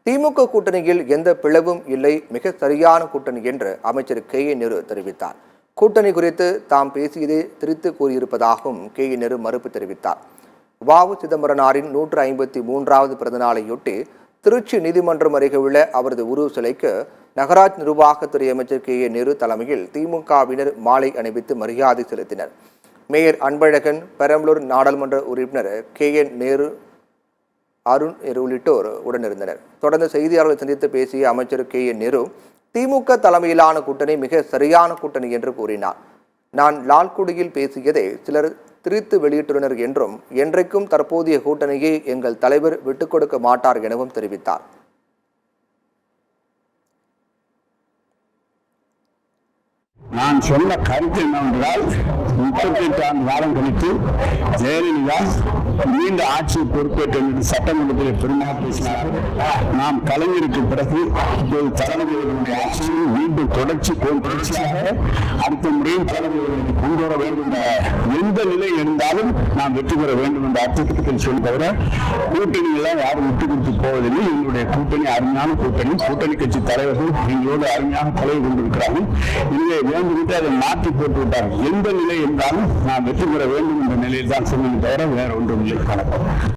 திமுக கூட்டணியில் எந்த பிளவும் இல்லை, மிக சரியான கூட்டணி என்று அமைச்சர் நேரு தெரிவித்தார். கூட்டணி குறித்து தாம் பேசியதை திரித்து கூறியிருப்பதாகவும் நேரு மறுப்பு தெரிவித்தார். வ.உ. சிதம்பரனாரின் 153வது பிறந்தநாளையொட்டி திருச்சி நீதிமன்றம் அருகே உள்ள அவரது உருவ சிலைக்கு நகராட்சி நிர்வாகத்துறை அமைச்சர் நேரு தலைமையில் திமுகவினர் மாலை அணிவித்து மரியாதை செலுத்தினர். மேயர் அன்பழகன், பெரம்பலூர் நாடாளுமன்ற உறுப்பினர் நேரு, அருண் உள்ளிட்டோர் உடனிருந்தனர். தொடர்ந்து செய்தியாளர்களை சந்தித்து பேசிய அமைச்சர் நேரு, திமுக தலைமையிலான கூட்டணி மிக சரியான கூட்டணி என்று கூறினார். நான் லால்குடியில் பேசியதை சிலர் திரித்து வெளியிட்டுள்ளனர் என்றும், என்றைக்கும் தற்போதைய கூட்டணியை எங்கள் தலைவர் விட்டுக் கொடுக்க மாட்டார் எனவும் தெரிவித்தார். நான் சொன்ன கருத்து என்னவென்றால், 38 ஆண்டு காலம் கழித்து ஜெயலலிதா மீண்டும் ஆட்சி பொறுப்பேற்று என்று சட்டமன்றத்தில் பெருமாக பேசினார்கள். நாம் கலைஞருக்கு பிறகு இப்போது தலைமையுடைய ஆட்சியை மீண்டும் தொடர்ச்சியாக அடுத்த முறையும் தலைமையை கொண்டு வர வேண்டும் என்ற எந்த நிலை இருந்தாலும் நாம் வெற்றி பெற வேண்டும் என்ற அர்த்தத்தில் சொல்ல தவிர கூட்டணியெல்லாம் யாரும் விட்டு கொடுத்து போவதில்லை. எங்களுடைய கூட்டணி அருமையான கூட்டணி கட்சி தலைவர்கள் எங்களோடு அருமையான தலைவர் கொண்டிருக்கிறார்கள். எனவே வேண்டுமென்று அதை மாற்றி போட்டு விட்டார்கள். எந்த நிலை என்றாலும் நாம் வெற்றி பெற வேண்டும் என்ற நிலையில் தான் சொன்னதை தவிர வேற ஒன்றும் இல்லை.